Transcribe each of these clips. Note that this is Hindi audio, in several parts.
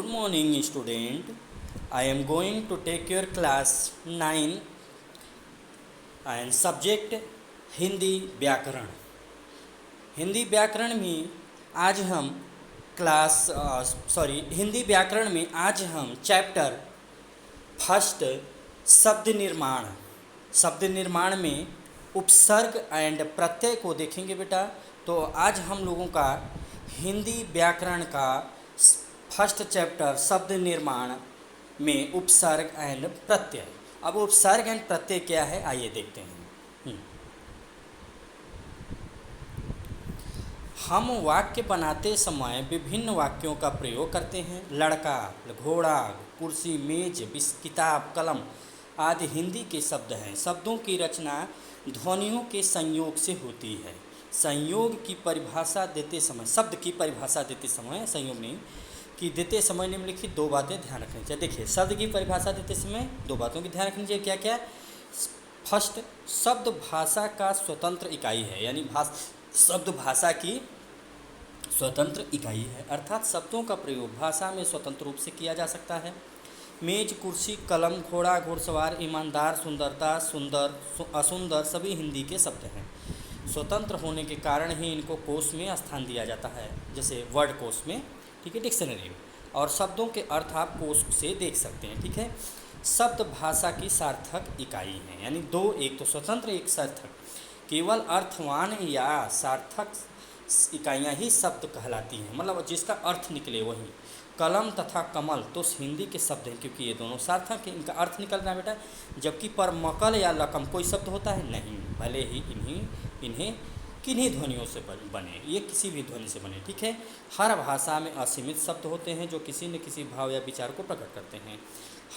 morning student. I am going to take your class 9 and subject Hindi व्याकरण। हिंदी व्याकरण में आज हम हिंदी व्याकरण में आज हम चैप्टर फर्स्ट शब्द निर्माण में उपसर्ग एंड प्रत्यय को देखेंगे बेटा। तो आज हम लोगों का हिंदी व्याकरण का फर्स्ट चैप्टर शब्द निर्माण में उपसर्ग एंड प्रत्यय। अब उपसर्ग एंड प्रत्यय क्या है आइए देखते हैं। हम वाक्य बनाते समय विभिन्न वाक्यों का प्रयोग करते हैं। लड़का, घोड़ा, कुर्सी, मेज, किताब, कलम आदि हिंदी के शब्द हैं। शब्दों की रचना ध्वनियों के संयोग से होती है। संयोग की परिभाषा देते समय, शब्द की परिभाषा देते समय, संयोग नहीं कि देते समय निम्नलिखित दो बातें ध्यान रखनी चाहिए। देखिए, शब्द की परिभाषा देते समय दो बातों की ध्यान रखनी चाहिए। क्या क्या? फर्स्ट, शब्द भाषा का स्वतंत्र इकाई है, यानी शब्द भाषा की स्वतंत्र इकाई है, अर्थात शब्दों का प्रयोग भाषा में स्वतंत्र रूप से किया जा सकता है। मेज, कुर्सी, कलम, घोड़ा, घुड़सवार, ईमानदार, सुंदरता, सुंदर, असुंदर सभी हिंदी के शब्द हैं। स्वतंत्र होने के कारण ही इनको कोश में स्थान दिया जाता है, जैसे वर्ड कोश में, ठीक है, डिक्शनरी में। और शब्दों के अर्थ आप कोश से देख सकते हैं, ठीक है। शब्द भाषा की सार्थक इकाई है, यानी दो, एक तो स्वतंत्र, एक सार्थक। केवल अर्थवान या सार्थक इकाइयाँ ही शब्द कहलाती हैं, मतलब जिसका अर्थ निकले वही। कलम तथा कमल तो हिंदी के शब्द हैं, क्योंकि ये दोनों सार्थक हैं, इनका अर्थ निकल रहा है बेटा। जबकि पर मकल या लकम कोई शब्द होता है नहीं, भले ही इन्हें किन्हीं ध्वनियों से बने, ये किसी भी ध्वनि से बने, ठीक है। हर भाषा में असीमित शब्द होते हैं जो किसी न किसी भाव या विचार को प्रकट करते हैं।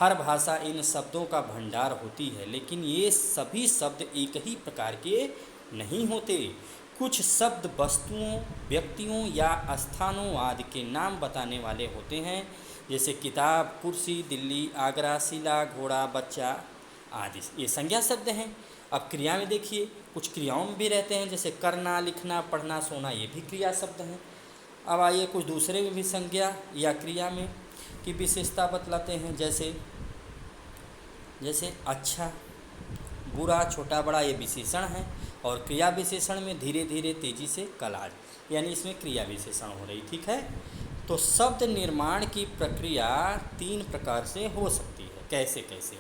हर भाषा इन शब्दों का भंडार होती है, लेकिन ये सभी शब्द एक ही प्रकार के नहीं होते। कुछ शब्द वस्तुओं, व्यक्तियों या स्थानों आदि के नाम बताने वाले होते हैं, जैसे किताब, कुर्सी, दिल्ली, आगरा, शिला, घोड़ा, बच्चा आदि, ये संज्ञा शब्द हैं। अब क्रिया में देखिए, कुछ क्रियाओं में भी रहते हैं, जैसे करना, लिखना, पढ़ना, सोना, ये भी क्रिया शब्द हैं। अब आइए कुछ दूसरे में भी संज्ञा या क्रिया में की विशेषता बतलाते हैं, जैसे अच्छा, बुरा, छोटा, बड़ा, ये विशेषण है। और क्रिया विशेषण में धीरे धीरे, तेजी से, कल आज, यानी इसमें क्रिया विशेषण हो रही, ठीक है। तो शब्द निर्माण की प्रक्रिया तीन प्रकार से हो सकती है। कैसे कैसे?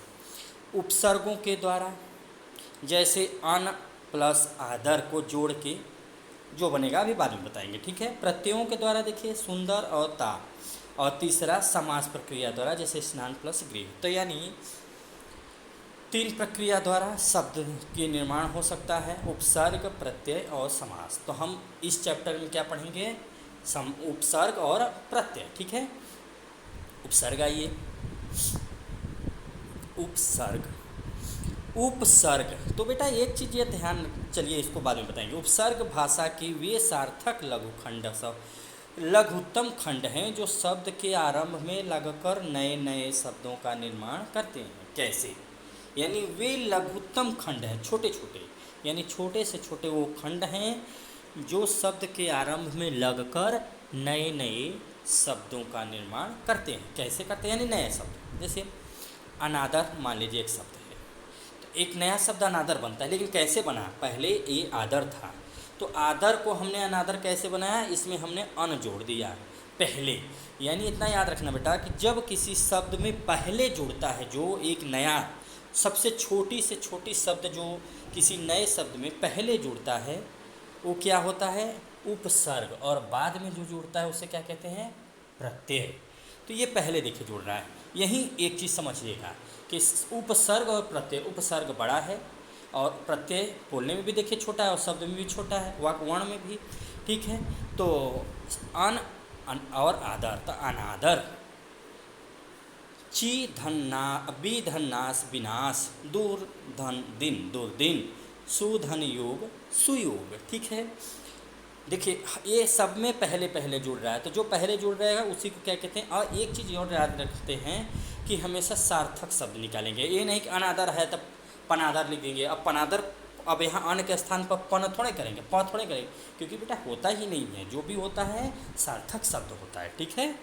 उपसर्गों के द्वारा, जैसे अन प्लस आदर को जोड़ के जो बनेगा अभी बाद में बताएंगे, ठीक है। प्रत्ययों के द्वारा देखिए, सुंदर और ता। और तीसरा समास प्रक्रिया द्वारा, जैसे स्नान प्लस गृह। तो यानी तीन प्रक्रिया द्वारा शब्द के निर्माण हो सकता है, उपसर्ग, प्रत्यय और समास। तो हम इस चैप्टर में क्या पढ़ेंगे? उपसर्ग और प्रत्यय, ठीक है। उपसर्ग, आइए, उपसर्ग तो बेटा एक चीज़ ये ध्यान, चलिए इसको बाद में बताएंगे। उपसर्ग भाषा की वे सार्थक लघुत्तम खंड हैं जो शब्द के आरंभ में लगकर नए नए शब्दों का निर्माण करते हैं। कैसे? यानी वे लघुत्तम खंड हैं, छोटे छोटे, यानी छोटे से छोटे वो खंड हैं जो शब्द के आरंभ में लगकर नए नए शब्दों का निर्माण करते हैं। कैसे करते हैं? यानी नए शब्द, जैसे अनादर मान लीजिए एक शब्द है, तो एक नया शब्द अनादर बनता है, लेकिन कैसे बना? पहले ये आदर था, तो आदर को हमने अनादर कैसे बनाया? इसमें हमने अन जोड़ दिया पहले। यानी इतना याद रखना बेटा कि जब किसी शब्द में पहले जुड़ता है, जो एक नया सबसे छोटी से छोटी शब्द जो किसी नए शब्द में पहले जुड़ता है, वो क्या होता है? उपसर्ग। और बाद में जो जुड़ता है उसे क्या कहते हैं? प्रत्यय। तो ये पहले देखिए जुड़ रहा है। यही एक चीज़ समझिएगा कि उपसर्ग और प्रत्यय, उपसर्ग बड़ा है और प्रत्यय बोलने में भी देखिए छोटा है और शब्द में भी छोटा है, वर्ण में भी, ठीक है। तो अन और आदर, तो अनादर, ची धन ना, बी धन नाश विनाश, दूर धन दिन दुर्दिन, सुधन योग सुयोग, ठीक है। देखिए ये सब में पहले पहले जुड़ रहा है, तो जो पहले जुड़ रहेगा उसी को क्या कहते हैं। और एक चीज़ और याद रखते हैं कि हमेशा सार्थक शब्द निकालेंगे, ये नहीं कि अनादर है तब पनादर लिख देंगे। अब पनादर, अब यहाँ अन के स्थान पर पन थोड़े करेंगे, प थोड़े करेंगे, क्योंकि बेटा होता ही नहीं है, जो भी होता है सार्थक शब्द होता है, ठीक है।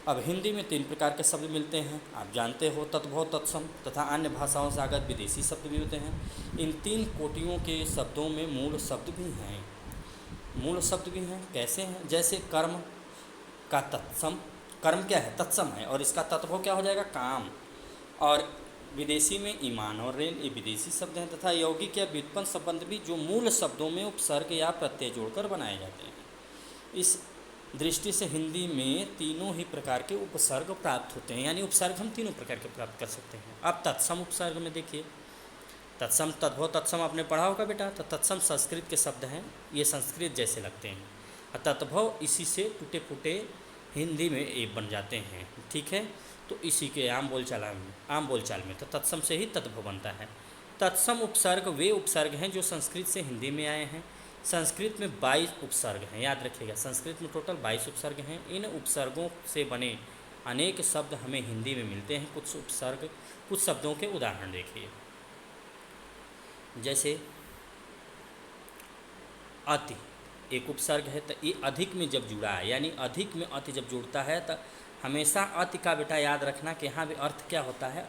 अब हिंदी में 3 प्रकार के शब्द मिलते हैं, आप जानते हो, तद्भव, तत्सम तथा अन्य भाषाओं से आगत विदेशी शब्द भी होते हैं। इन 3 कोटियों के शब्दों में मूल शब्द भी हैं। मूल शब्द भी हैं, कैसे हैं? जैसे कर्म का तत्सम, कर्म क्या है? तत्सम है, और इसका तद्भव क्या हो जाएगा? काम। और विदेशी में ईमान और रेल, ये विदेशी शब्द हैं। तथा यौगिक या व्युत्पन्न संबंध भी जो मूल शब्दों में उपसर्ग या प्रत्यय जोड़कर बनाए जाते हैं। इस दृष्टि से हिंदी में तीनों ही प्रकार के उपसर्ग प्राप्त होते हैं, यानी उपसर्ग हम तीनों प्रकार के प्राप्त कर सकते हैं। अब तत्सम उपसर्ग में देखिए, तत्सम, तद्भव, तत्सम आपने पढ़ा होगा बेटा। तो तत्सम संस्कृत के शब्द हैं, ये संस्कृत जैसे लगते हैं। और तद्भव इसी से टूटे फूटे हिंदी में ये बन जाते हैं, ठीक है। तो इसी के आम बोलचाल में तो तत्सम से ही तद्भव बनता है। तत्सम उपसर्ग वे उपसर्ग हैं जो संस्कृत से हिंदी में आए हैं। संस्कृत में 22 उपसर्ग हैं, याद रखिएगा, संस्कृत में टोटल 22 उपसर्ग हैं। इन उपसर्गों से बने अनेक शब्द हमें हिंदी में मिलते हैं। कुछ शब्दों के उदाहरण देखिए, जैसे अति एक उपसर्ग है, तो ये अधिक में जब जुड़ा है, यानी अधिक में अति जब जुड़ता है तो हमेशा अति का बेटा याद रखना कि यहाँ भी अर्थ क्या होता है,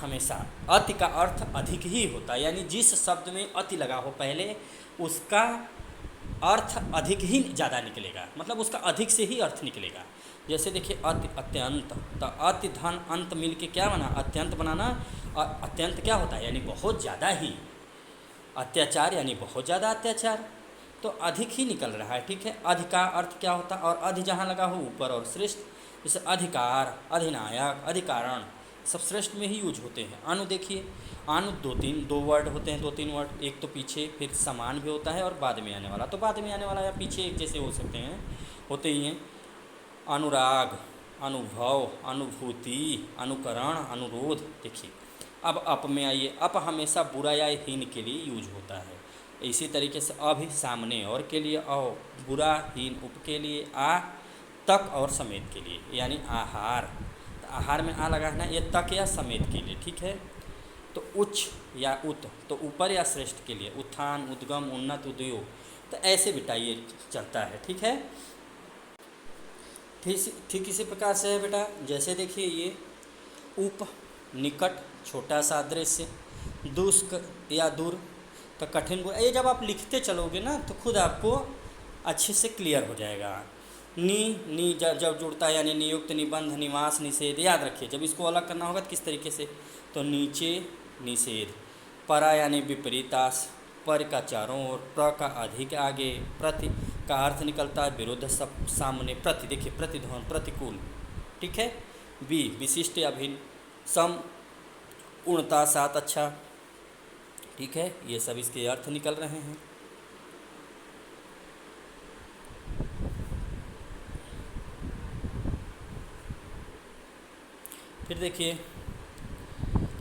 हमेशा अति का अर्थ अधिक ही होता है। यानी जिस शब्द में अति लगा हो पहले, उसका अर्थ अधिक ही ज़्यादा निकलेगा, मतलब उसका अधिक से ही अर्थ निकलेगा। जैसे देखिए अति, अत्यंत, तो अति धन अंत मिल के क्या बना? अत्यंत बनाना। और अत्यंत क्या होता है? यानी बहुत ज़्यादा ही। अत्याचार यानी बहुत ज़्यादा अत्याचार, तो अधिक ही निकल रहा है, ठीक है। अधि का अर्थ क्या होता है? और अधि जहाँ लगा हो ऊपर और श्रेष्ठ, जैसे अधिकार, अधिनायक, अधिकारण, सब श्रेष्ठ में ही यूज होते हैं। अनु देखिए, अनु दो वर्ड होते हैं, 2-3 वर्ड, एक तो पीछे फिर समान भी होता है और बाद में आने वाला। तो बाद में आने वाला या पीछे एक जैसे हो सकते हैं, होते ही हैं। अनुराग, अनुभव, अनुभूति, अनुकरण, अनुरोध। देखिए अब अप में आइए, अप हमेशा बुरा या हीन के लिए यूज होता है। इसी तरीके से अभी सामने और के लिए, औ बुरा हीन उप के लिए, आ तक और समेत के लिए, यानी आहार, तो आहार में आ लगा है ना, ये तक या समेत के लिए, ठीक है। तो उच्च या उत, तो ऊपर या श्रेष्ठ के लिए, उत्थान, उद्गम, उन्नत, उद्योग, तो ऐसे बेटा ये चलता है, ठीक है। ठीक इसी प्रकार से है बेटा, जैसे देखिए ये उप, निकट, छोटा सा दृश्य, दुष्क या दूर, तो कठिन, ये जब आप लिखते चलोगे ना तो खुद आपको अच्छे से क्लियर हो जाएगा। नी जब जुड़ता है, यानी नियुक्त, निबंध, निवास, निषेध, याद रखिए। जब इसको अलग करना होगा तो किस तरीके से, तो नीचे निषेध, परा यानी विपरीतास, पर का चारों ओर, प्र का अधिक आगे, प्रति का अर्थ निकलता है विरुद्ध, सब सामने, प्रति देखिए प्रतिध्वनि, प्रतिकूल, ठीक है। बी विशिष्ट या भिन्न, सम पूर्णता, साथ, अच्छा, ठीक है। ये सब इसके अर्थ निकल रहे हैं। फिर देखिए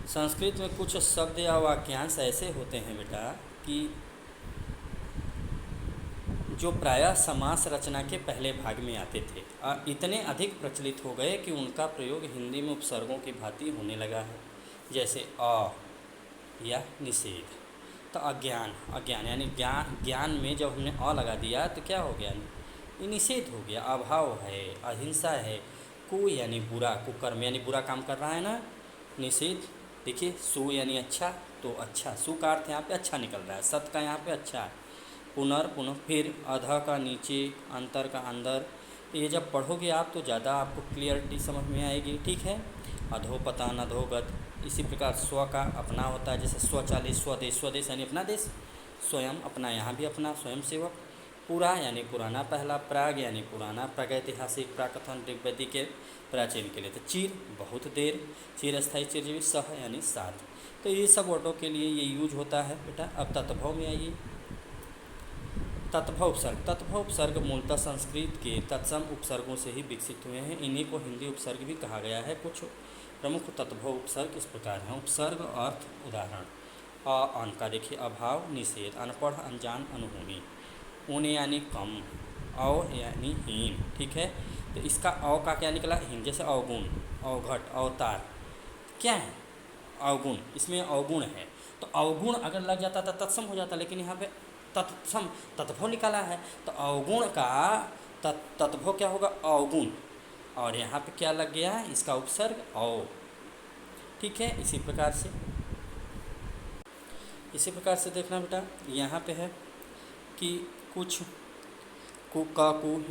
संस्कृत में कुछ शब्द या वाक्यांश ऐसे होते हैं बेटा कि जो प्रायः समास रचना के पहले भाग में आते थे और इतने अधिक प्रचलित हो गए कि उनका प्रयोग हिंदी में उपसर्गों की भांति होने लगा है। जैसे अ या निषेध, तो अज्ञान यानी ज्ञान में जब हमने अ लगा दिया तो क्या हो गया? ये निषेध हो गया। अभाव है, अहिंसा है, कु यानी बुरा, कुकर्म यानी बुरा काम कर रहा है ना, निषेध। देखिए सु यानी अच्छा, तो अच्छा, सु का अर्थ यहाँ पे अच्छा निकल रहा है, सत का यहाँ पे अच्छा, पुनः, फिर अध का नीचे, अंतर का अंदर। ये जब पढ़ोगे आप तो ज़्यादा आपको क्लियरिटी समझ में आएगी, ठीक है। अधोपतन, अधोगत। इसी प्रकार स्व का अपना होता है, जैसे स्वचालित, स्वदेश, स्वदेश यानी अपना देश, स्वयं अपना, यहाँ भी अपना, स्वयं सेवक। पुरा यानी पुराना, पहला, प्राग यानी पुराना, प्रागैतिहासिक, प्राकथन, ऋग्वैदिक के प्राचीन के लिए। तो चिर बहुत देर, चिरस्थायी, चिरजीवी, सह यानी साथ। तो ये सब वर्डों के लिए ये यूज होता है बेटा। अब तत्भव में आइए, तत्भव उपसर्ग। तत्भव उपसर्ग मूलतः संस्कृत के तत्सम उपसर्गों से ही विकसित हुए हैं। इन्हीं को हिंदी उपसर्ग भी कहा गया है। कुछ प्रमुख तत्भव उपसर्ग इस प्रकार हैं। उपसर्ग अर्थ उदाहरण, अन का देखिए अभाव, निषेध, अनपढ़, अनजान, अनहोनी। ऊन यानी कम, अव यानी हीन, ठीक है। तो इसका अव का क्या निकला? हीन। जैसे अवगुण, अवघट, अवतार, क्या है? अवगुण, इसमें अवगुण है, तो अवगुण अगर लग जाता तो तत्सम हो जाता, लेकिन यहाँ पे तत्भव निकाला है, तो अवगुण का तत्भव क्या होगा? अवगुण। और यहाँ पे क्या लग गया है, इसका उपसर्ग औ। ठीक है, इसी प्रकार से देखना बेटा, यहाँ पे है कि कुछ कु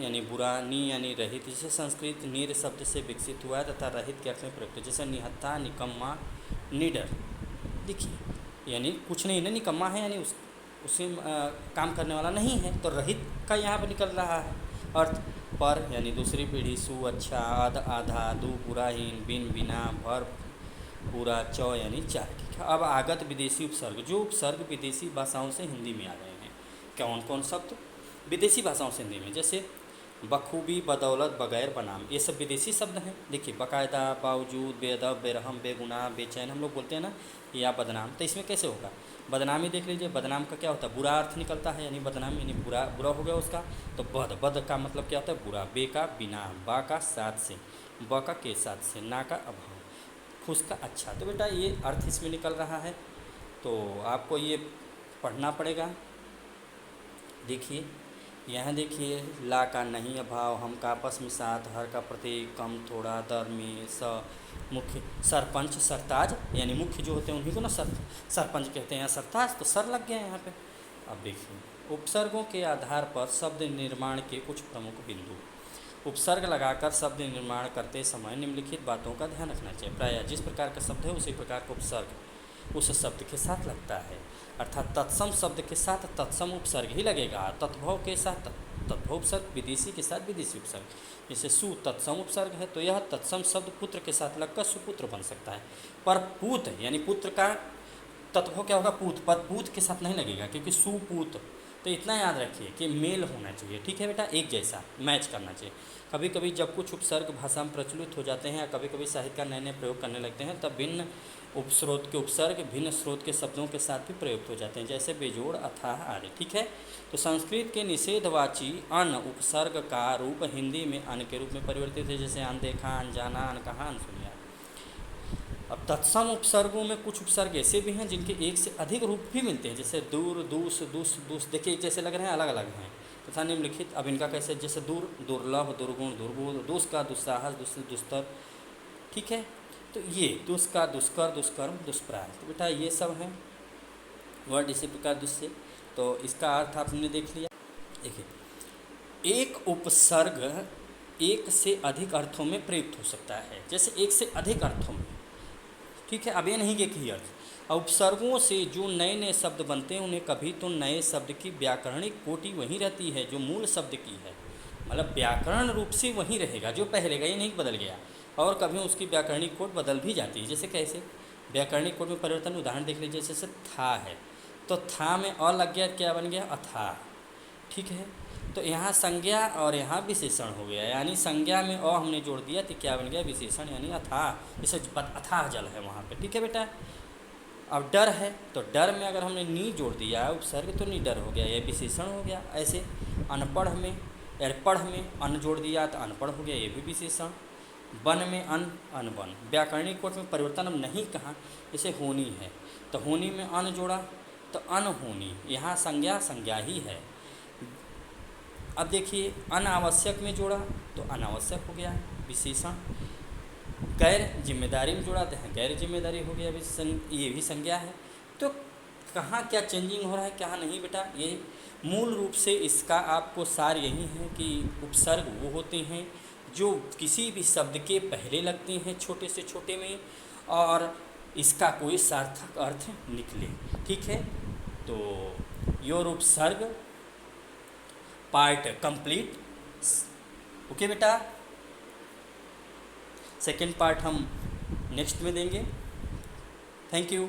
यानी बुरा, नी यानी रहित, जिसे संस्कृत नीर शब्द से विकसित हुआ है तथा रहित के अर्थ में प्रयुक्त है, जैसे निहत्था, निकम्मा, निडर। देखिए यानी कुछ नहीं ना, निकम्मा है यानी उसे काम करने वाला नहीं है, तो रहित का यहाँ पर निकल रहा है अर्थ। पर यानी दूसरी पीढ़ी, सु अच्छा, आध आधा, दु बुराहीन, बिन बिना, भर पूरा, चौ यानी चार। ठीक है, अब आगत विदेशी उपसर्ग, जो उपसर्ग विदेशी भाषाओं से हिंदी में आ गए हैं। कौन कौन शब्द विदेशी भाषाओं से हिंदी में, जैसे बखूबी, बदौलत, बगैर, बनाम, ये सब विदेशी शब्द हैं। देखिए बाकायदा, बावजूद, बेअदब, बेरहम, बेगुनाह, बेचैन हम लोग बोलते हैं ना, या बदनाम। तो इसमें कैसे होगा, बदनामी देख लीजिए, बदनाम का क्या होता है, बुरा अर्थ निकलता है, यानी बदनाम यानी बुरा हो गया उसका। तो बद का मतलब क्या होता है, बुरा, बे का बिना, बा का साथ से, ब का के साथ से, ना का अभाव, खुश का अच्छा। तो बेटा ये अर्थ इसमें निकल रहा है, तो आपको ये पढ़ना पड़ेगा। देखिए यहाँ देखिए, ला का नहीं अभाव, हम का आपस में साथ, हर का प्रतीक, कम थोड़ा, दर में, स मुख्य, सरपंच, सरताज यानी मुख्य जो होते हैं उन्हीं को ना सरपंच कहते हैं, सरताज तो सर लग गया है यहाँ पे। अब देखिए उपसर्गों के आधार पर शब्द निर्माण के कुछ प्रमुख बिंदु। उपसर्ग लगाकर शब्द निर्माण करते समय निम्नलिखित बातों का ध्यान रखना चाहिए। प्रायः जिस प्रकार का शब्द है उसी प्रकार का उपसर्ग उस शब्द के साथ लगता है, अर्थात तत्सम शब्द के साथ तत्सम उपसर्ग ही लगेगा, तत्भव के साथ तत्भव उपसर्ग, विदेशी के साथ विदेशी उपसर्ग। जैसे सु तत्सम उपसर्ग है तो यह तत्सम शब्द पुत्र के साथ लगकर सुपुत्र बन सकता है, पर पूत यानी पुत्र का तत्भव क्या होगा, पूत, पर पूत के साथ नहीं लगेगा क्योंकि सुपूत। तो इतना याद रखिए कि मेल होना चाहिए। ठीक है बेटा, एक जैसा मैच करना चाहिए। कभी कभी जब कुछ उपसर्ग भाषा में प्रचलित हो जाते हैं या कभी कभी साहित्य का नए नए प्रयोग करने लगते हैं, तब भिन्न उपस्रोत के उपसर्ग भिन्न स्रोत के शब्दों के साथ भी प्रयुक्त हो जाते हैं, जैसे बेजोड़, अथाह आदि। ठीक है, तो संस्कृत के निषेधवाची अन उपसर्ग का रूप हिंदी में अन के रूप में परिवर्तित है, जैसे अनदेखा, अनजाना, अनकहा, अनसुनिया। अब तत्सम उपसर्गों में कुछ उपसर्ग ऐसे भी हैं जिनके एक से अधिक रूप भी मिलते हैं, जैसे दूर, दूस, दुस, दुस। देखिए एक जैसे लग रहे हैं, अलग अलग हैं तथा निम्नलिखित। अब इनका कैसे, जैसे दूर, दुर्लभ, दुर्गुण, दुर्बोध, दुस का दुस्साहस, दुस्तर। ठीक है, तो ये दुस का दुष्कर, दुष्कर्म, दुष्प्राय। तो बेटा ये सब हैं वर्ड इसी प्रकार दुष्से। तो इसका अर्थ आपने देख लिया। देखिए एक उपसर्ग एक से अधिक अर्थों में प्रयुक्त हो सकता है, जैसे एक से अधिक अर्थों में। ठीक है, अब ये नहीं कि एक ही अर्थ। उपसर्गों से जो नए नए शब्द बनते हैं उन्हें कभी तो नए शब्द की व्याकरणिक कोटि वही रहती है जो मूल शब्द की है, मतलब व्याकरण रूप से वही रहेगा जो पहले का, ये नहीं बदल गया। और कभी उसकी व्याकरणिक कोट बदल भी जाती है, जैसे कैसे व्याकरणिक कोट में परिवर्तन, उदाहरण देख लीजिए, जैसे था है तो था में अ लग गया, क्या बन गया, अथा। ठीक है, तो यहाँ संज्ञा और यहाँ विशेषण हो गया, यानी संज्ञा में अ हमने जोड़ दिया तो क्या बन गया, विशेषण, यानी अथा। जैसे अथाह जल है वहाँ पे। ठीक है बेटा, अब डर है तो डर में अगर हमने नी जोड़ दिया उपसर्ग तो निडर हो गया, यह विशेषण हो गया। ऐसे अनपढ़ में पढ़ में अन जोड़ दिया तो अनपढ़ हो गया, ये भी विशेषण। वन में अनबन। व्याकरणिक कोट में परिवर्तन हम नहीं कहा, जैसे होनी है तो होनी में अन जोड़ा तो अनहोनी, यहाँ संज्ञा ही है। अब देखिए अनावश्यक में जोड़ा तो अनावश्यक हो गया विशेषण। गैर जिम्मेदारी में जोड़ा तो गैर जिम्मेदारी हो गया, ये भी संज्ञा है। तो कहाँ क्या चेंजिंग हो रहा है, कहाँ नहीं बेटा, ये मूल रूप से इसका आपको सार यही है कि उपसर्ग वो होते हैं जो किसी भी शब्द के पहले लगते हैं छोटे से छोटे में और इसका कोई सार्थक अर्थ निकले। ठीक है, तो योर उपसर्ग पार्ट कंप्लीट। ओके बेटा, सेकेंड पार्ट हम नेक्स्ट में देंगे। Thank you.